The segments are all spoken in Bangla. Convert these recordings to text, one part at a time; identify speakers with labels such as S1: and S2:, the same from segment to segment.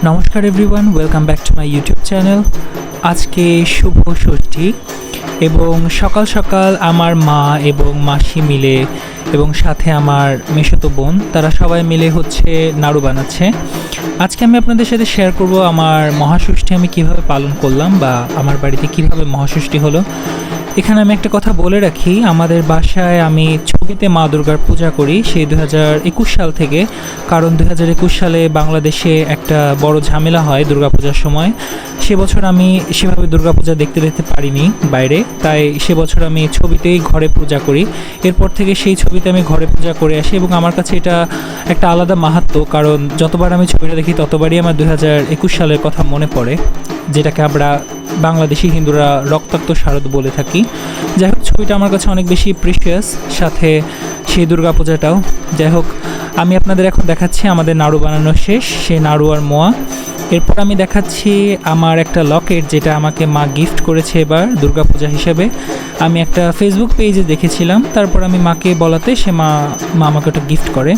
S1: নমস্কার everyone, welcome back to my YouTube channel. আজকে শুভ ষষ্ঠী এবং সকাল সকাল আমার মা এবং মাসি মিলে এবং সাথে আমার মেশোতো বোন তারা সবাই মিলে নাড়ু বানাচ্ছে। আজকে আমি আপনাদের সাথে শেয়ার করব আমার মহাষষ্ঠী আমি কিভাবে পালন করলাম বা আমার বাড়িতে কিভাবে মহাষষ্ঠী হলো। এখানে আমি একটা কথা বলে রাখি, আমাদের বাসায় আমি ছবিতে মা দুর্গার পূজা করি সেই 2021 সাল থেকে। কারণ 2021 সালে বাংলাদেশে একটা বড় ঝামেলা হয় দুর্গাপূজার সময়। সে বছর আমি সেভাবে দুর্গাপূজা দেখতে পারিনি বাইরে, তাই সে বছর আমি ছবিতেই ঘরে পূজা করি। এরপর থেকে সেই ছবিতে আমি ঘরে পূজা করে আসি এবং আমার কাছে এটা একটা আলাদা মাহাত্ম্য, কারণ যতবার আমি ছবিটা দেখি ততবারই আমার 2021 সালের কথা মনে পড়ে, যেটাকে আমরা বাংলাদেশি হিন্দুরা রক্তাক্ত শারদ বলে থাকি। যাই হোক, ছবিটা আমার কাছে অনেক বেশি প্রিশিয়াস, সাথে সেই দুর্গাপূজাটাও। যাই হোক, আমি আপনাদের এখন দেখাচ্ছি আমাদের নাড়ু বানানো শেষ, সেই নাড়ু আর মোয়া। এরপর আমি দেখাচ্ছি আমার একটা লকেট, যেটা আমাকে মা গিফট করেছে এবার দুর্গাপূজা হিসেবে। আমি একটা ফেসবুক পেজে দেখেছিলাম, তারপর আমি মাকে বলাতে মা আমাকে ওটা গিফট করে।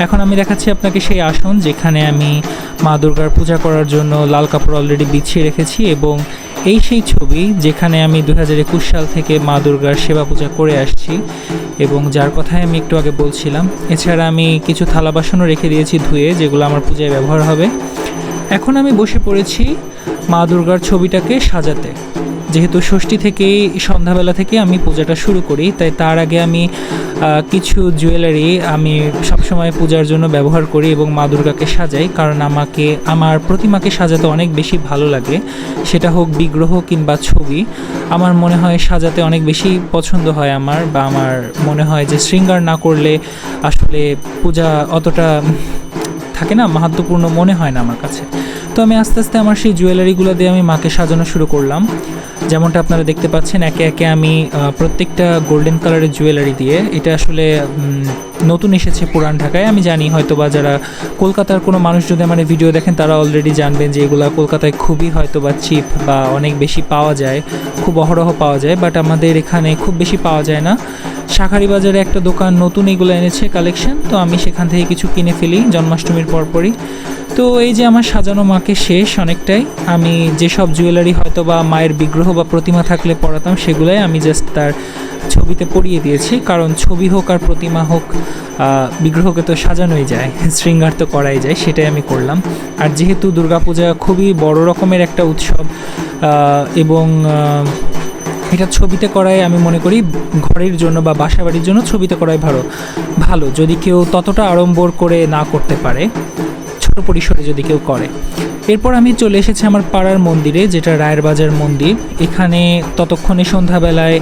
S1: এখন আমি দেখাচ্ছি আপনাকে সেই আসন, যেখানে আমি মা দুর্গার পূজা করার জন্য লাল কাপড় অলরেডি বিছিয়ে রেখেছি, এবং এই সেই ছবি যেখানে আমি 2021 সাল থেকে মা দুর্গার সেবা পূজা করে আসছি এবং যার কথাই আমি একটু আগে বলছিলাম। এছাড়া আমি কিছু থালা বাসনও রেখে দিয়েছি ধুয়ে, যেগুলো আমার পূজায় ব্যবহার হবে। এখন আমি বসে পড়েছি মা দুর্গার ছবিটাকে সাজাতে। যেহেতু ষষ্ঠী থেকেই সন্ধ্যাবেলা থেকে আমি পূজাটা শুরু করি, তাই তার আগে আমি কিছু জুয়েলারি আমি সবসময় পূজার জন্য ব্যবহার করি এবং মা দুর্গাকে সাজাই, কারণ আমার প্রতিমাকে সাজাতে অনেক বেশি ভালো লাগে। সেটা হোক বিগ্রহ কিংবা ছবি, আমার মনে হয় সাজাতে অনেক বেশি পছন্দ হয় আমার, বা আমার মনে হয় যে শৃঙ্গার না করলে আসলে পূজা অতটা থাকে না, মাহাত্ম্যপূর্ণ মনে হয় না আমার কাছে। তো আমি আস্তে আস্তে আমার সেই জুয়েলারিগুলো দিয়ে আমি মাকে সাজানো শুরু করলাম। যেমনটা আপনারা দেখতে পাচ্ছেন, একে একে আমি প্রত্যেকটা গোল্ডেন কালারের জুয়েলারি দিয়ে, এটা আসলে নতুন এসেছে পুরান ঢাকায়। আমি জানি হয়তো বা যারা কলকাতার কোনো মানুষ যদি আমার ভিডিও দেখেন তারা অলরেডি জানবেন যে এগুলো কলকাতায় খুবই হয়তো বা চিপ বা অনেক বেশি পাওয়া যায়, খুব অহরহ পাওয়া যায়, বাট আমাদের এখানে খুব বেশি পাওয়া যায় না। শাঁখারি বাজারে একটা দোকান নতুন এগুলো এনেছে কালেকশন, তো আমি সেখান থেকে কিছু কিনে ফেলি জন্মাষ্টমীর পরপরই। তো এই যে আমার সাজানো মাকে শেষ অনেকটাই। আমি যেসব জুয়েলারি হয়তো বা মায়ের বিগ্রহ বা প্রতিমা থাকলে পরাতাম, সেগুলাই আমি জাস্ট তার ছবিতে পরিয়ে দিয়েছি, কারণ ছবি হোক আর প্রতিমা হোক, বিগ্রহকে তো সাজানোই যায়, শৃঙ্গার তো করাই যায়, সেটাই আমি করলাম। আর যেহেতু দুর্গাপূজা খুবই বড় রকমের একটা উৎসব এবং এটা ছবিতে করাই আমি মনে করি ঘরের জন্য বা বাসা বাড়ির জন্য ছবিতে করাই ভালো, যদি কেউ ততটা আড়ম্বর করে না করতে পারে, ছোট পরিসরে যদি কেউ করে। এরপর আমি চলে এসেছি আমার পাড়ার মন্দিরে, যেটা রায়ের বাজার মন্দির। এখানে ততক্ষণে সন্ধ্যাবেলায়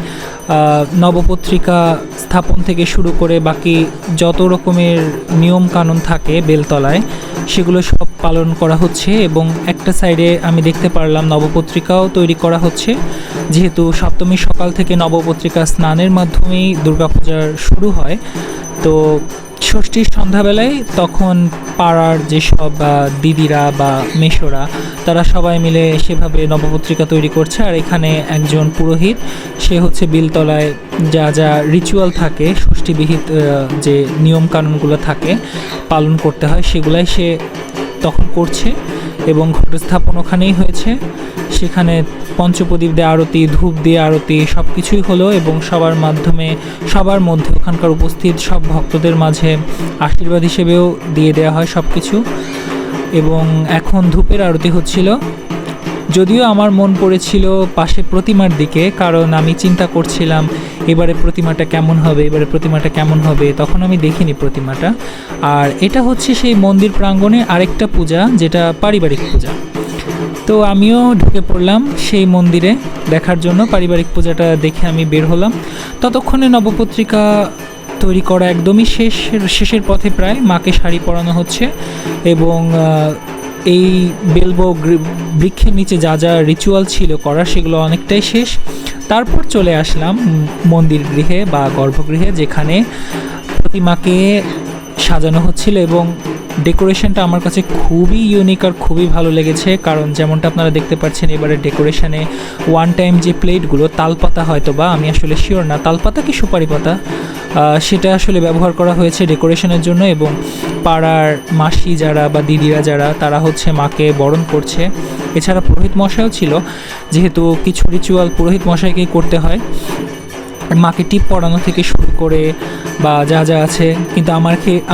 S1: নবপত্রিকা স্থাপন থেকে শুরু করে বাকি যত রকমের নিয়ম কানুন থাকে বেলতলায়, সেগুলো সব পালন করা হচ্ছে। এবং একটা সাইডে আমি দেখতে পারলাম নবপত্রিকাও তৈরি করা হচ্ছে, যেহেতু সপ্তমী সকাল থেকে নবপত্রিকা স্নানের মাধ্যমেই দুর্গাপূজার শুরু হয়। তো ষষ্ঠীর সন্ধ্যাবেলায় তখন পাড়ার যেসব দিদিরা বা মেশোরা তারা সবাই মিলে সেভাবে নবপত্রিকা তৈরি করছে। আর এখানে একজন পুরোহিত, সে বেলতলায় যা যা রিচুয়াল থাকে, ষষ্ঠীবিহিত যে নিয়মকানুনগুলো থাকে পালন করতে হয়, সেগুলাই সে তখন করছে। এবং ঘটস্থাপন ওখানেই হয়েছে, সেখানে পঞ্চপ্রদীপ দিয়ে আরতি, ধূপ দিয়ে আরতি, সব কিছুই হলো। এবং সবার মধ্যে ওখানকার উপস্থিত সব ভক্তদের মাঝে আশীর্বাদ হিসেবেও দিয়ে দেওয়া হয় সব কিছু। এবং এখন ধূপের আরতি হচ্ছিল। যদিও আমার মন পড়েছিল পাশে প্রতিমার দিকে, কারণ আমি চিন্তা করছিলাম এবারে প্রতিমাটা কেমন হবে। তখন আমি দেখিনি প্রতিমাটা। আর এটা হচ্ছে সেই মন্দির প্রাঙ্গণে আরেকটা পূজা, যেটা পারিবারিক পূজা। তো আমিও ঢুকে পড়লাম সেই মন্দিরে দেখার জন্য। পারিবারিক পূজাটা দেখে আমি বের হলাম। ততক্ষণে নবপত্রিকা তৈরি করা একদমই শেষের পথে প্রায়। মাকে শাড়ি পরানো হচ্ছে এবং এই বেলবো বৃক্ষের নিচে যা যা রিচুয়াল ছিল করার, সেগুলো অনেকটাই শেষ। তারপর চলে আসলাম মন্দির গৃহে বা গর্ভগৃহে, যেখানে প্রতিমাকে সাজানো হচ্ছিল। এবং ডেকোরেশনটা আমার কাছে খুবই ইউনিক আর খুবই ভালো লেগেছে, কারণ যেমনটা আপনারা দেখতে পাচ্ছেন এবারে ডেকোরেশনে ওয়ান টাইম যে প্লেটগুলো তালপাতা, হয়তো বা আমি আসলে শিওর না তালপাতা কি সুপারি পাতা, সেটা আসলে ব্যবহার করা হয়েছে ডেকোরেশনের জন্য। এবং পাড়ার মাসি যারা বা দিদিরা যারা, তারা হচ্ছে মাকে বরণ করছে। এছাড়া পুরোহিত মশাইও ছিল, যেহেতু কিছু রিচুয়াল পুরোহিত মশাইকেই করতে হয়, মাকে টিপ পরানো থেকে শুরু করে বা যা যা আছে। কিন্তু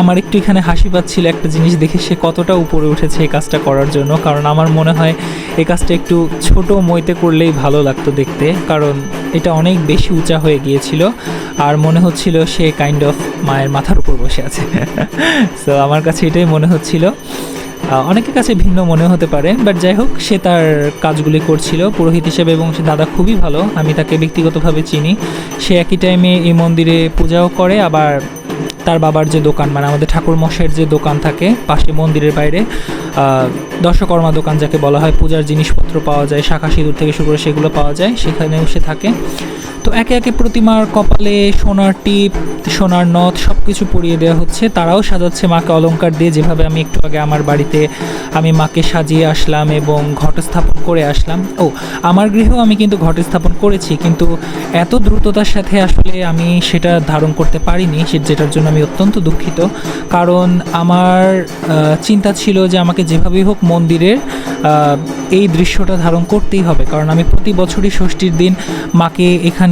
S1: আমার একটু এখানে হাসি পাচ্ছিল একটা জিনিস দেখে, সে কতটা উপরে উঠেছে এই কাজটা করার জন্য। কারণ আমার মনে হয় এই কাজটা একটু ছোট মইতে করলেই ভালো লাগতো দেখতে, কারণ এটা অনেক বেশি উঁচা হয়ে গিয়েছিল আর মনে হচ্ছিল সে কাইন্ড অফ মায়ের মাথার উপর বসে আছে। সো আমার কাছে এটাই মনে হচ্ছিল। অনেকের কাছে ভিন্ন মনে হতে পারে, বাট যাই হোক, সে তার কাজগুলি করছিল পুরোহিত হিসেবে এবং সে দাদা খুবই ভালো, আমি তাকে ব্যক্তিগতভাবে চিনি। সে একই টাইমে এই মন্দিরে পূজাও করে, আবার তার বাবার যে দোকান, মানে আমাদের ঠাকুর মশাইয়ের যে দোকান থাকে পাশে মন্দিরের বাইরে, দশকর্মা দোকান যাকে বলা হয়, পূজার জিনিসপত্র পাওয়া যায়, শাঁখা সিঁদুর থেকে শুরু করে সেগুলো পাওয়া যায়, সেখানেও সে থাকে। তো একে একে প্রতিমার কপালে সোনার টিপ, সোনার নথ সব কিছু পরিয়ে দেওয়া হচ্ছে। তারাও সাজাচ্ছে মাকে অলংকার দিয়ে, যেভাবে আমি একটু আগে আমার বাড়িতে আমি মাকে সাজিয়ে আসলাম এবং ঘট স্থাপন করে আসলাম। আমার গৃহেও আমি কিন্তু ঘট স্থাপন করেছি, কিন্তু এত দ্রুততার সাথে আসলে আমি সেটা ধারণ করতে পারিনি, যেটার জন্য আমি অত্যন্ত দুঃখিত। কারণ আমার চিন্তা ছিল যে আমাকে যেভাবেই হোক মন্দিরের এই দৃশ্যটা ধারণ করতেই হবে, কারণ আমি প্রতি বছরই ষষ্ঠীর দিন মাকে এখানে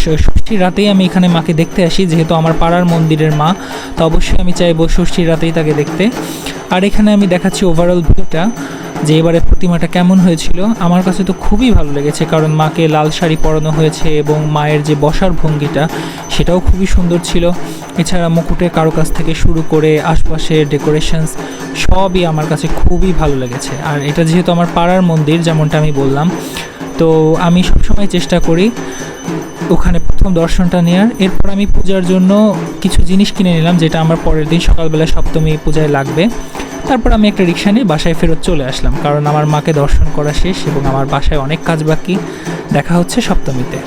S1: ষষ্ঠীর রাতেই আমি এখানে মাকে দেখতে আসি, যেহেতু আমার পাড়ার মন্দিরের মা, তো অবশ্যই আমি চাইবো ষষ্ঠীর রাতেই তাকে দেখতে। আর এখানে আমি দেখাচ্ছি ওভারঅল ভিউটা, যে এবারে প্রতিমাটা কেমন হয়েছিল। আমার কাছে তো খুবই ভালো লেগেছে, কারণ মাকে লাল শাড়ি পরানো হয়েছে এবং মায়ের যে বসার ভঙ্গিটা সেটাও খুবই সুন্দর ছিল। এছাড়া মুকুটের কারুকাজ থেকে শুরু করে আশপাশের ডেকোরেশনস সবই আমার কাছে খুবই ভালো লেগেছে। আর এটা যেহেতু আমার পাড়ার মন্দির, যেমনটা আমি বললাম, তো আমি সবসময় চেষ্টা করি ওখানে প্রথম দর্শনটা নেওয়ার। এরপর আমি পূজার জন্য কিছু জিনিস কিনে নিলাম, যেটা আমার পরের দিন সকালবেলা সপ্তমী পূজায় লাগবে। তারপর আমি একটা রিক্সা নিয়ে বাসায় ফেরত চলে আসলাম, কারণ আমার মাকে দর্শন করা শেষ এবং আমার বাসায় অনেক কাজ বাকি। দেখা হচ্ছে সপ্তমীতে।